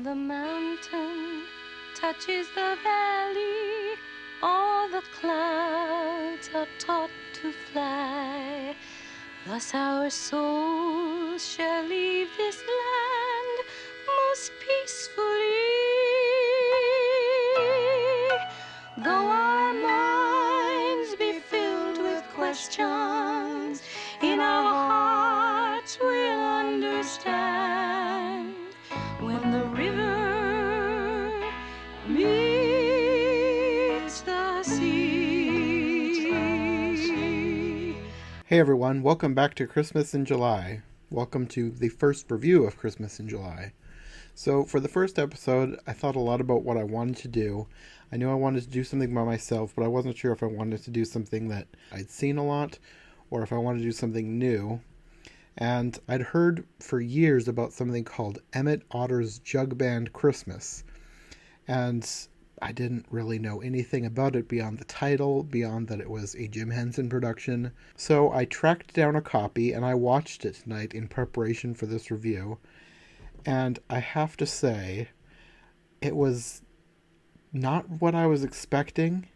the mountain touches the valley, all the clouds are taught to fly. Thus our souls shall leave this land most peacefully. Though our minds be filled with questions, in our hearts we'll understand when the river meets the sea. Hey everyone, welcome back to Christmas in July. Welcome to the first review of Christmas in July. So for the first episode, I thought a lot about what I wanted to do. I knew I wanted to do something by myself, but I wasn't sure if I wanted to do something that I'd seen a lot or if I wanted to do something new. And I'd heard for years about something called Emmet Otter's Jug-Band Christmas. And I didn't really know anything about it beyond the title, beyond that it was a Jim Henson production. So I tracked down a copy and I watched it tonight in preparation for this review. And I have to say, it was not what I was expecting,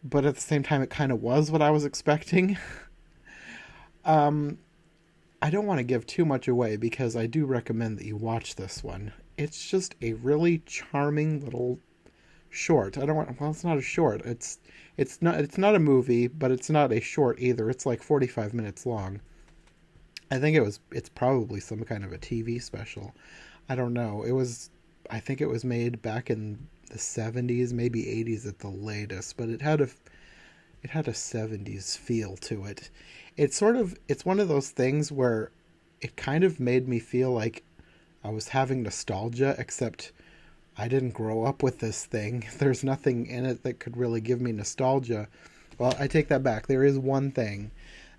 but at the same time it kind of was what I was expecting. I don't want to give too much away because I do recommend that you watch this one. It's just a really charming little short. It's not a short. It's not a movie, but it's not a short either. It's like 45 minutes long. I think it's probably some kind of a TV special. I don't know. I think it was made back in the 70s, maybe 80s at the latest, but it had a 70s feel to it. It's one of those things where it kind of made me feel like I was having nostalgia, except I didn't grow up with this thing. There's nothing in it that could really give me nostalgia. Well, I take that back. There is one thing.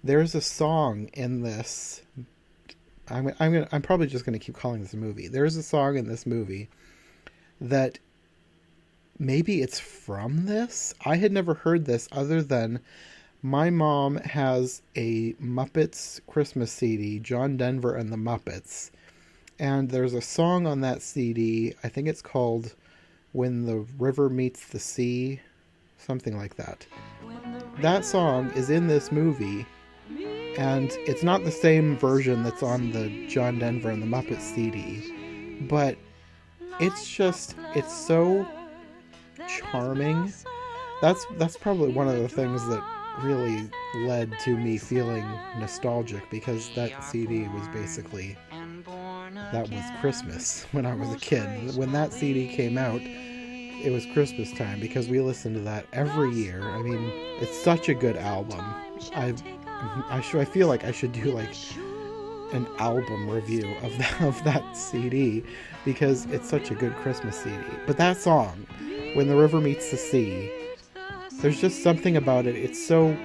There's a song in this. I'm probably just going to keep calling this a movie. There's a song in this movie that maybe it's from this. I had never heard this other than my mom has a Muppets Christmas CD, John Denver and the Muppets. And there's a song on that CD, I think it's called When the River Meets the Sea, something like that. That song is in this movie, and it's not the same version that's on the John Denver and the Muppets CD, but it's so charming. That's probably one of the things that really led to me feeling nostalgic, because that CD was basically... that was Christmas when I was a kid. When that CD came out, it was Christmas time because we listened to that every year. I mean, it's such a good album. I feel like I should do like an album review of that CD because it's such a good Christmas CD. But that song, When the River Meets the Sea, there's just something about it. It's so,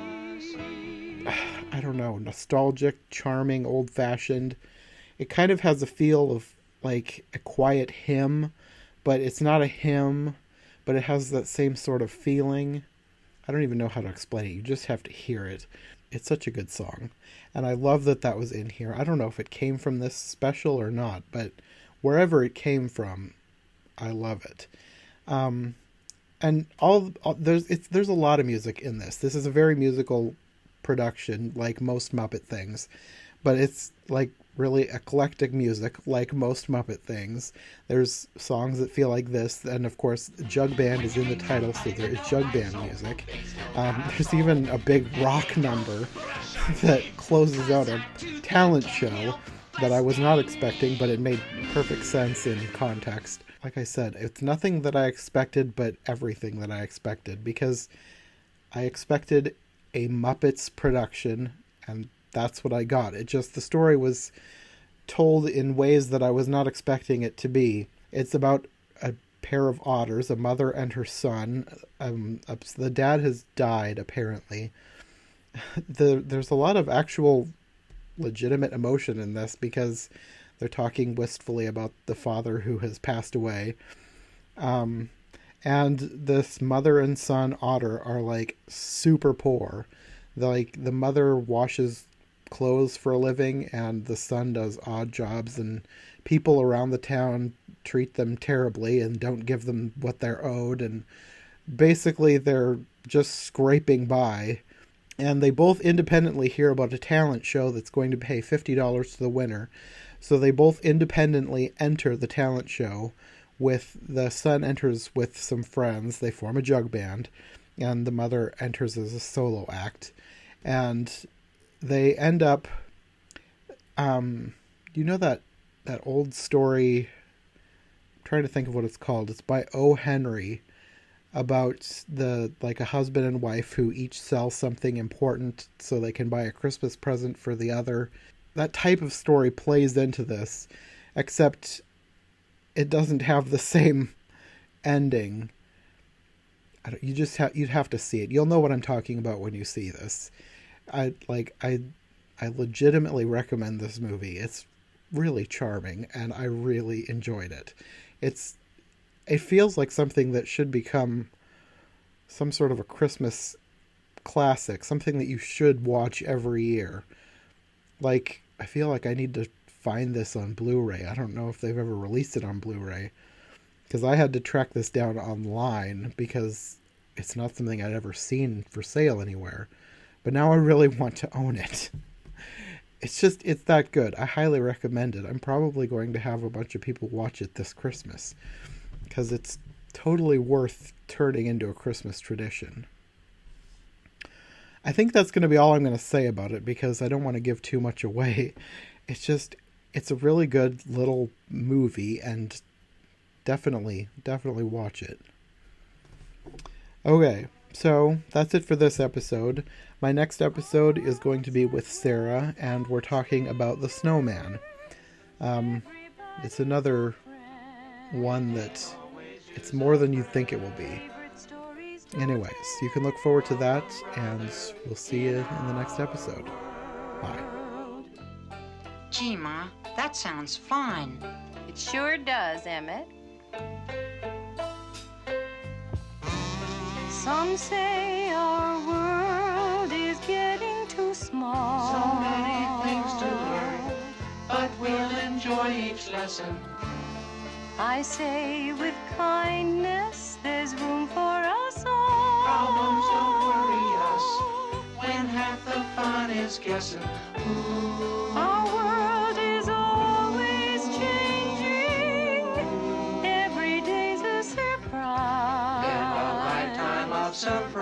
I don't know, nostalgic, charming, old-fashioned. It kind of has a feel of like a quiet hymn, but it's not a hymn, but it has that same sort of feeling. I don't even know how to explain it. You just have to hear it. It's such a good song. And I love that was in here. I don't know if it came from this special or not, but wherever it came from, I love it. And there's a lot of music in this. This is a very musical production, like most Muppet things, but it's like really eclectic music, like most Muppet things. There's songs that feel like this, and of course Jug-Band is in the title, so there is Jug-Band music. There's even a big rock number that closes out a talent show that I was not expecting, but it made perfect sense in context. Like I said, it's nothing that I expected, but everything that I expected, because I expected a Muppets production, and that's what I got. The story was told in ways that I was not expecting it to be. It's about a pair of otters, a mother and her son. The dad has died, apparently. There's a lot of actual legitimate emotion in this, because they're talking wistfully about the father who has passed away. And this mother and son otter are like super poor. The mother washes clothes for a living, and the son does odd jobs, and people around the town treat them terribly and don't give them what they're owed, and basically they're just scraping by. And they both independently hear about a talent show that's going to pay $50 to the winner. So they both independently enter the talent show. The son enters with some friends. They form a jug band. And the mother enters as a solo act. And they end up... you know that old story... I'm trying to think of what it's called. It's by O. Henry, about a husband and wife who each sell something important so they can buy a Christmas present for the other. That type of story plays into this, except it doesn't have the same ending. You'd have to see it. You'll know what I'm talking about when you see this. I legitimately recommend this movie. It's really charming, and I really enjoyed it. It feels like something that should become some sort of a Christmas classic, something that you should watch every year. Like, I feel like I need to find this on Blu-ray. I don't know if they've ever released it on Blu-ray, because I had to track this down online because it's not something I'd ever seen for sale anywhere. But now I really want to own it. It's that good. I highly recommend it. I'm probably going to have a bunch of people watch it this Christmas, because it's totally worth turning into a Christmas tradition. I think that's going to be all I'm going to say about it, because I don't want to give too much away. It's a really good little movie, and definitely watch it. Okay, so that's it for this episode. My next episode is going to be with Sarah, and we're talking about The Snowman. It's another one that it's more than you think it will be. Anyways, you can look forward to that, and we'll see you in the next episode. Bye. Gee, Ma, that sounds fun. It sure does, Emmett. Some say our world is getting too small. So many things to learn, but we'll enjoy each lesson. I say with kindness, there's room for us all. Problems don't worry us when half the fun is guessing. Ooh. Our world is always changing. Every day's a surprise. In a lifetime of surprise.